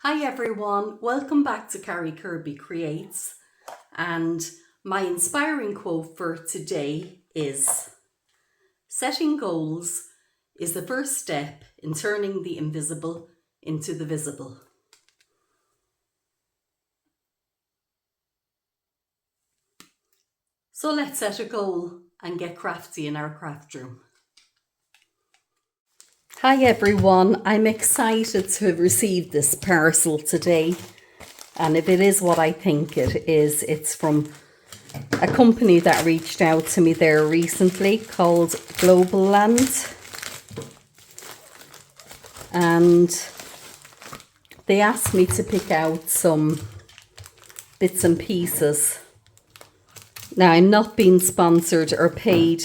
Hi everyone, welcome back to Carrie Kirby Creates, and my inspiring quote for today is: setting goals is the first step in turning the invisible into the visible. So let's set a goal and get crafty in our craft room. Hi everyone, I'm excited to have received this parcel today, and if it is what I think it is, it's from a company that reached out to me there recently called Globleland, and they asked me to pick out some bits and pieces. Now, I'm not being sponsored or paid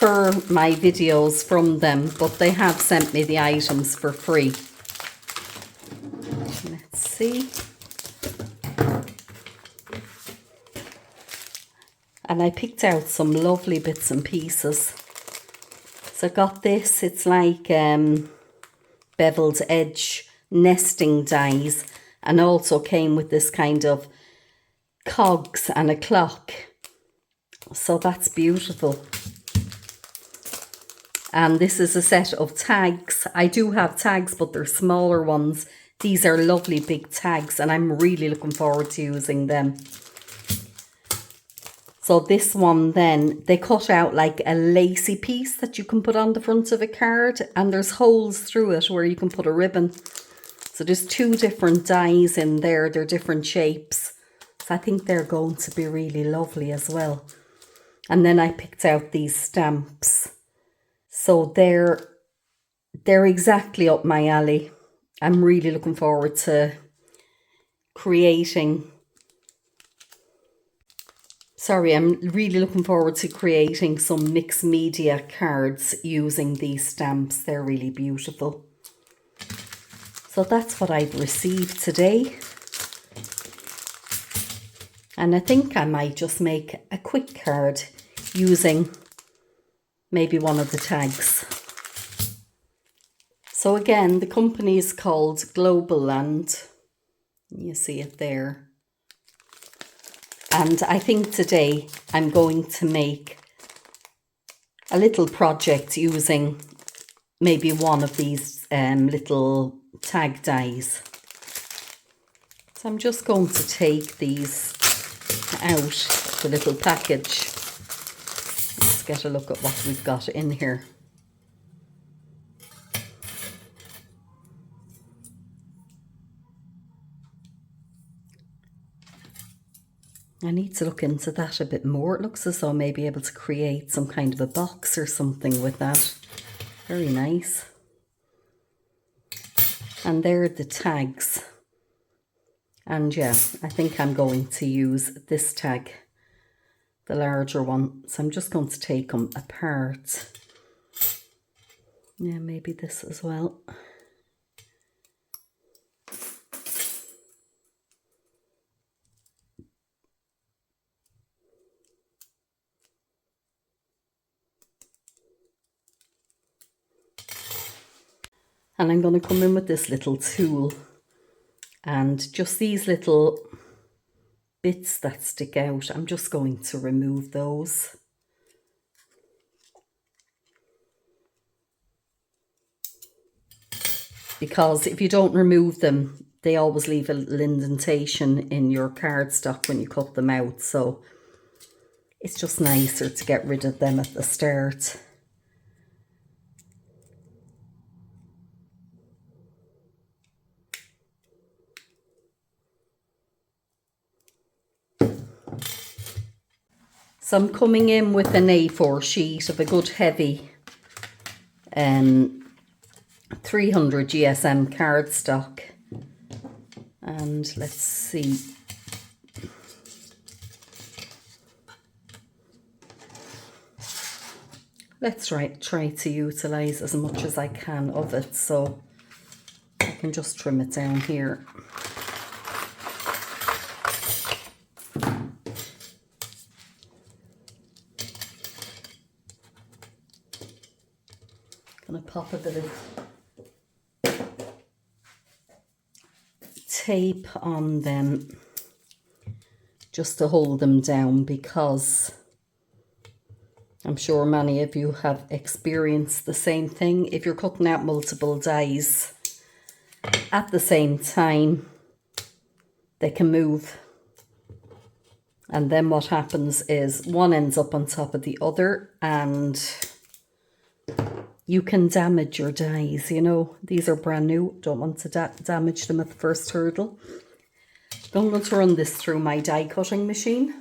for my videos from them, but they have sent me the items for free. Let's see. And I picked out some lovely bits and pieces. So I got this, it's like beveled edge nesting dies, and also came with this kind of cogs and a clock. So that's beautiful. And this is a set of tags. I do have tags, but they're smaller ones. These are lovely big tags, and I'm really looking forward to using them. So this one then, they cut out like a lacy piece that you can put on the front of a card, and there's holes through it where you can put a ribbon. So there's two different dies in there, they're different shapes. So I think they're going to be really lovely as well. And then I picked out these stamps. So they're exactly up my alley. I'm really looking forward to creating some mixed media cards using these stamps. They're really beautiful. So that's what I've received today. And I think I might just make a quick card using maybe one of the tags. So again, the company is called Globleland. You see it there. And I think today I'm going to make a little project using maybe one of these little tag dies. So I'm just going to take these out, the little package. Let's get a look at what we've got in here. I need to look into that a bit more. It looks as though I may be able to create some kind of a box or something with that. Very nice. And there are the tags. And yeah, I think I'm going to use this tag, the larger one. So I'm just going to take them apart. Yeah, maybe this as well. And I'm going to come in with this little tool, and just these little bits that stick out, I'm just going to remove those. Because if you don't remove them, they always leave a little indentation in your cardstock when you cut them out. So it's just nicer to get rid of them at the start. So I'm coming in with an A4 sheet of a good heavy 300 GSM cardstock. And let's see. Let's try to utilise as much as I can of it, so I can just trim it down here. Gonna pop a bit of tape on them just to hold them down, because I'm sure many of you have experienced the same thing. If you're cutting out multiple dies at the same time, they can move. And then what happens is one ends up on top of the other and you can damage your dies, you know. These are brand new. Don't want to damage them at the first hurdle. I'm going to run this through my die cutting machine.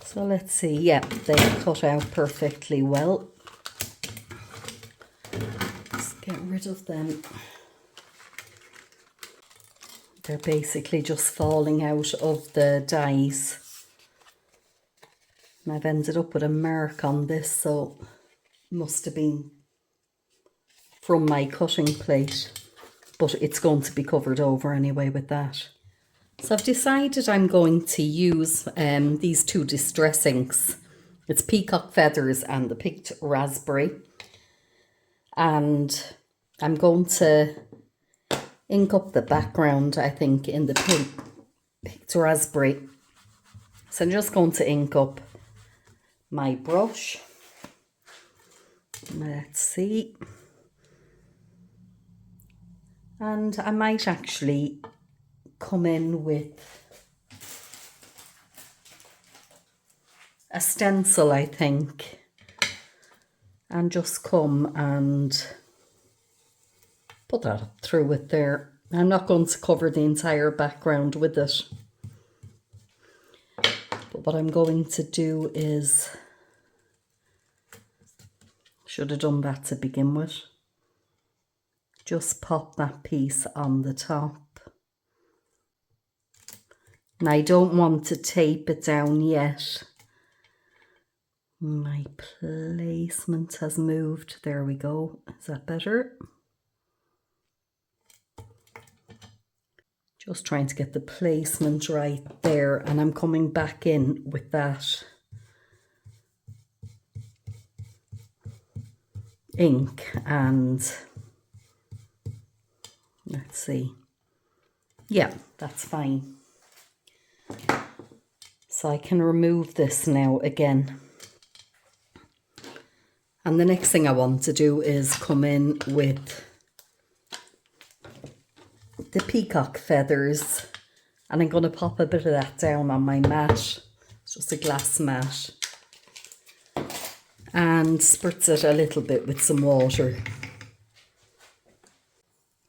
So let's see. Yeah, they cut out perfectly well. Let's get rid of them. They're basically just falling out of the dies. And I've ended up with a mark on this, so it must have been from my cutting plate. But it's going to be covered over anyway with that. So I've decided I'm going to use these two distress inks. It's Peacock Feathers and the Picked Raspberry. And I'm going to ink up the background, I think, in the Picked Raspberry. So I'm just going to ink up my brush. Let's see. And I might actually come in with a stencil, I think, and just come and put that through it there. I'm not going to cover the entire background with it, but what I'm going to do is, should have done that to begin with, just pop that piece on the top. And I don't want to tape it down yet. My placement has moved. There we go. Is that better? Just trying to get the placement right there. And I'm coming back in with that ink. And let's see. Yeah, that's fine. So I can remove this now again. And the next thing I want to do is come in with the Peacock Feathers. And I'm going to pop a bit of that down on my mat. It's just a glass mat. And spritz it a little bit with some water.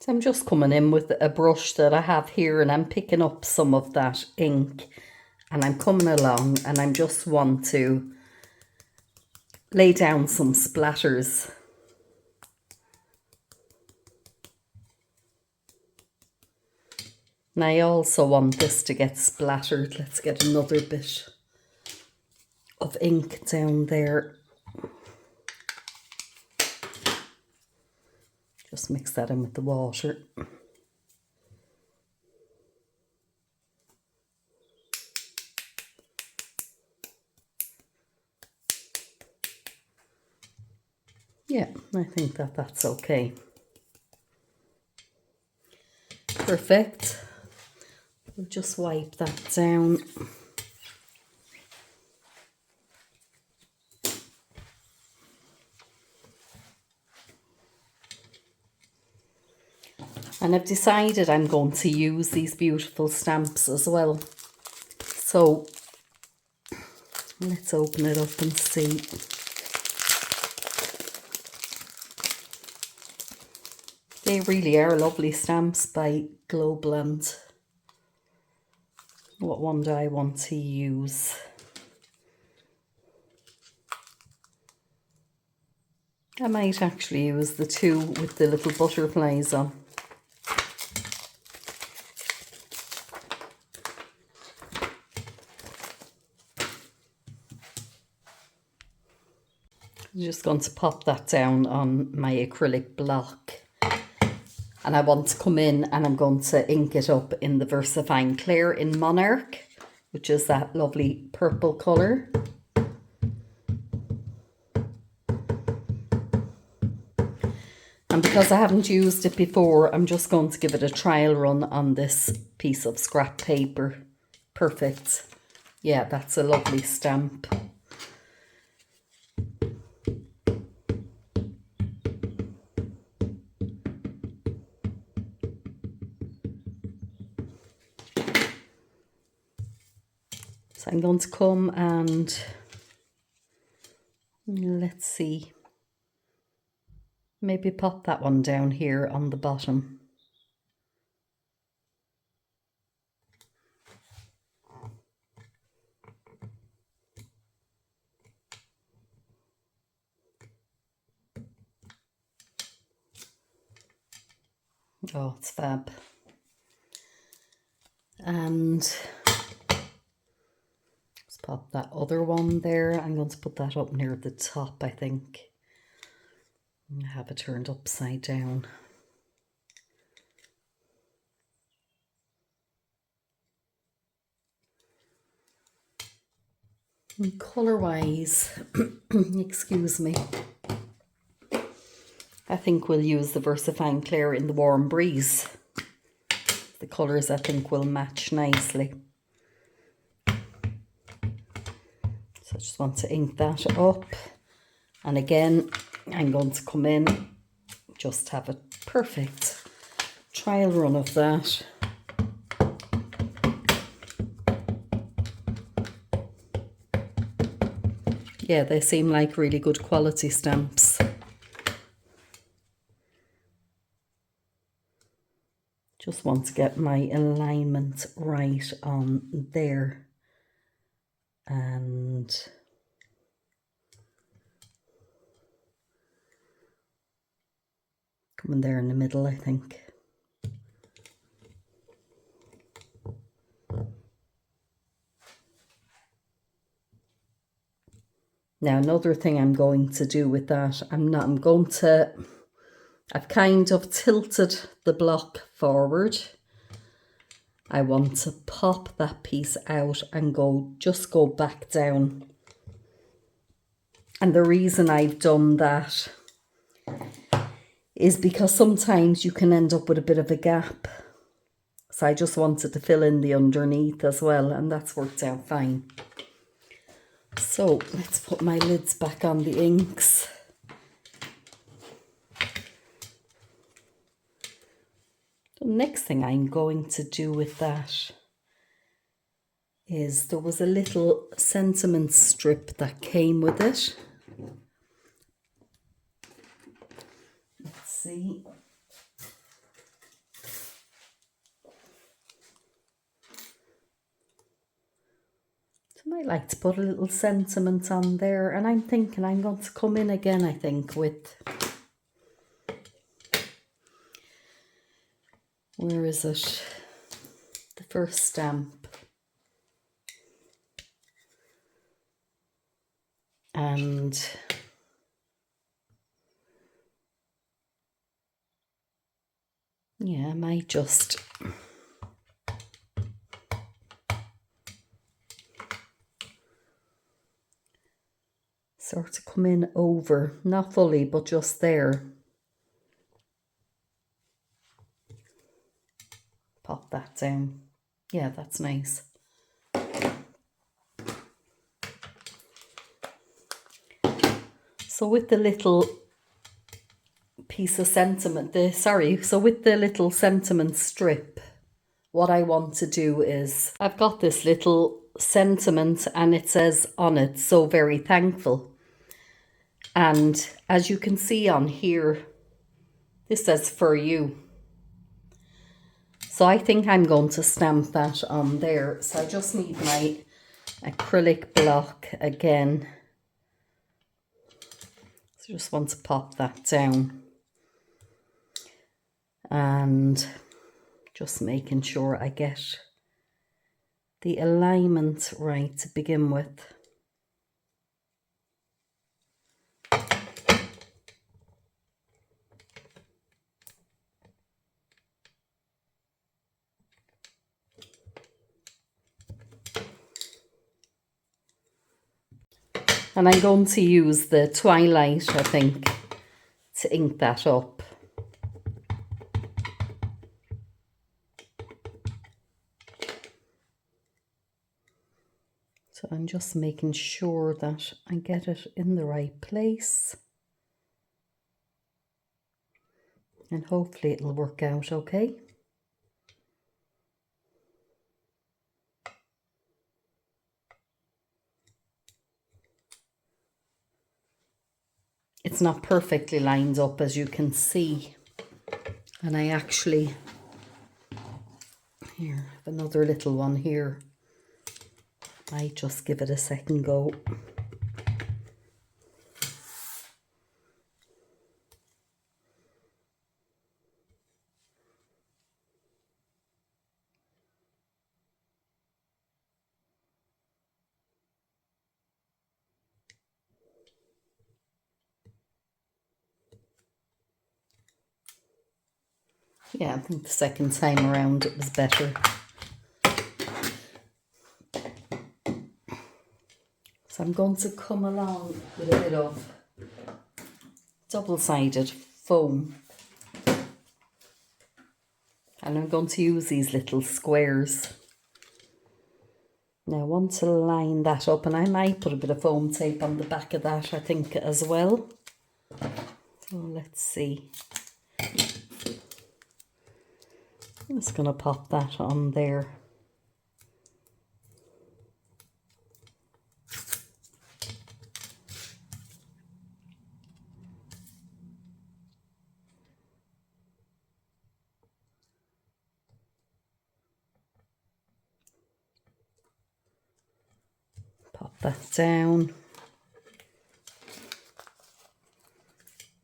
So I'm just coming in with a brush that I have here and I'm picking up some of that ink. And I'm coming along and I just want to lay down some splatters. And I also want this to get splattered. Let's get another bit of ink down there. Just mix that in with the water. Yeah, I think that's okay. Perfect. We'll just wipe that down. And I've decided I'm going to use these beautiful stamps as well. So let's open it up and see. They really are lovely stamps by Globleland. What one do I want to use? I might actually use the two with the little butterflies on. I'm just going to pop that down on my acrylic block. And I want to come in and I'm going to ink it up in the Versafine Claire in Monarch, which is that lovely purple colour. And because I haven't used it before, I'm just going to give it a trial run on this piece of scrap paper. Perfect. Yeah, that's a lovely stamp. So I'm going to come and let's see, maybe pop that one down here on the bottom. Oh, it's fab. And let's pop that other one there. I'm going to put that up near the top, I think. And have it turned upside down. And colour-wise, excuse me, I think we'll use the Versafine Claire in the Warm Breeze. The colours I think will match nicely. So I just want to ink that up. And again, I'm going to come in, just have a perfect trial run of that. Yeah, they seem like really good quality stamps. Just want to get my alignment right on there. And coming there in the middle, I think. Now, another thing I'm going to do with that, I've kind of tilted the block forward. I want to pop that piece out and just go back down. And the reason I've done that is because sometimes you can end up with a bit of a gap. So I just wanted to fill in the underneath as well, and that's worked out fine. So let's put my lids back on the inks. The next thing I'm going to do with that is there was a little sentiment strip that came with it. Let's see. I might like to put a little sentiment on there, and I'm thinking I'm going to come in again, I think, with, where is it? The first stamp. And yeah, I might just sort of come in over, not fully, but just there. Pop that down. Yeah, that's nice. So with the little piece of sentiment, so with the little sentiment strip, what I want to do is, I've got this little sentiment and it says on it, "So very thankful." And as you can see on here, this says "for you." So I think I'm going to stamp that on there. So I just need my acrylic block again. So just want to pop that down. And just making sure I get the alignment right to begin with. And I'm going to use the Twilight, I think, to ink that up. So I'm just making sure that I get it in the right place. And hopefully it'll work out okay. It's not perfectly lined up, as you can see. And I actually, here, have another little one here. I just give it a second go. Yeah, I think the second time around it was better. So I'm going to come along with a bit of double-sided foam. And I'm going to use these little squares. Now I want to line that up, and I might put a bit of foam tape on the back of that, I think, as well. So let's see. I'm just going to pop that on there. Pop that down.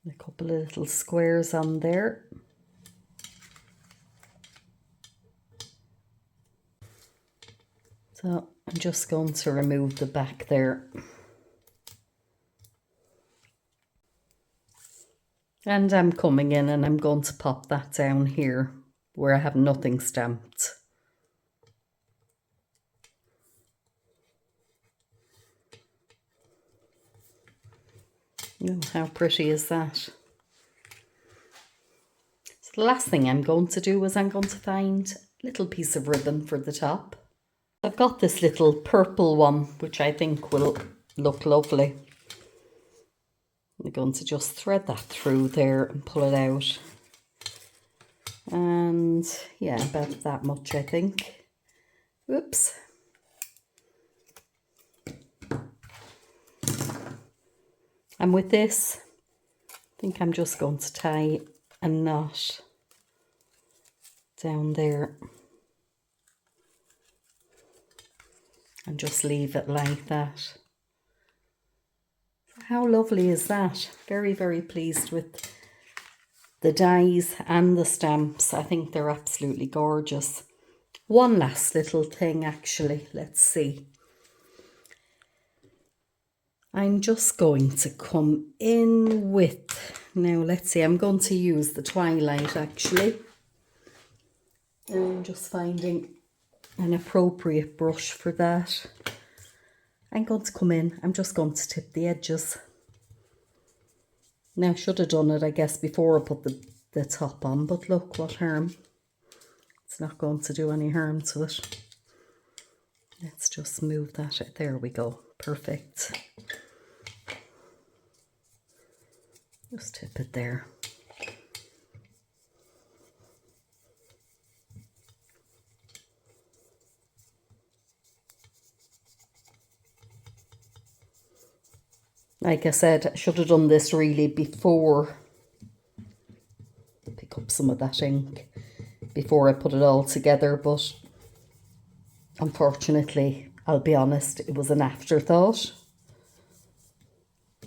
A couple of little squares on there. So I'm just going to remove the back there. And I'm coming in and I'm going to pop that down here where I have nothing stamped. Oh, how pretty is that? So the last thing I'm going to do is I'm going to find a little piece of ribbon for the top. I've got this little purple one, which I think will look lovely. I'm going to just thread that through there and pull it out. And yeah, about that much, I think. Whoops. And with this, I think I'm just going to tie a knot down there. And just leave it like that. How lovely is that? Very, very pleased with the dies and the stamps. I think they're absolutely gorgeous. One last little thing actually, let's see. I'm just going to come in with, now let's see, I'm going to use the Twilight actually. I'm just finding an appropriate brush for that. I'm going to come in, I'm just going to tip the edges. Now I should have done it, I guess, before I put the top on, but look, what harm. It's not going to do any harm to it. Let's just move that, there we go, perfect. Just tip it there. Like I said, I should have done this really before. Pick up some of that ink before I put it all together, but unfortunately, I'll be honest, it was an afterthought.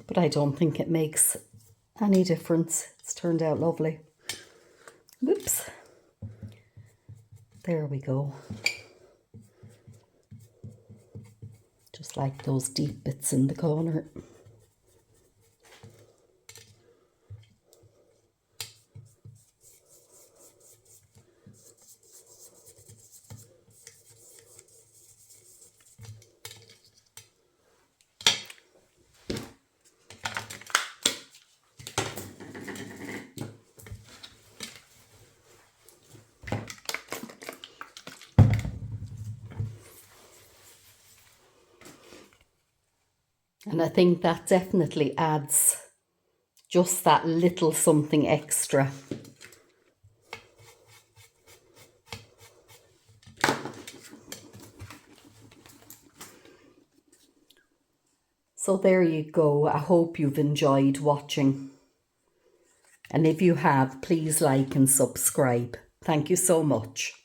But I don't think it makes any difference. It's turned out lovely. Whoops. There we go. Just like those deep bits in the corner. And I think that definitely adds just that little something extra. So there you go. I hope you've enjoyed watching. And if you have, please like and subscribe. Thank you so much.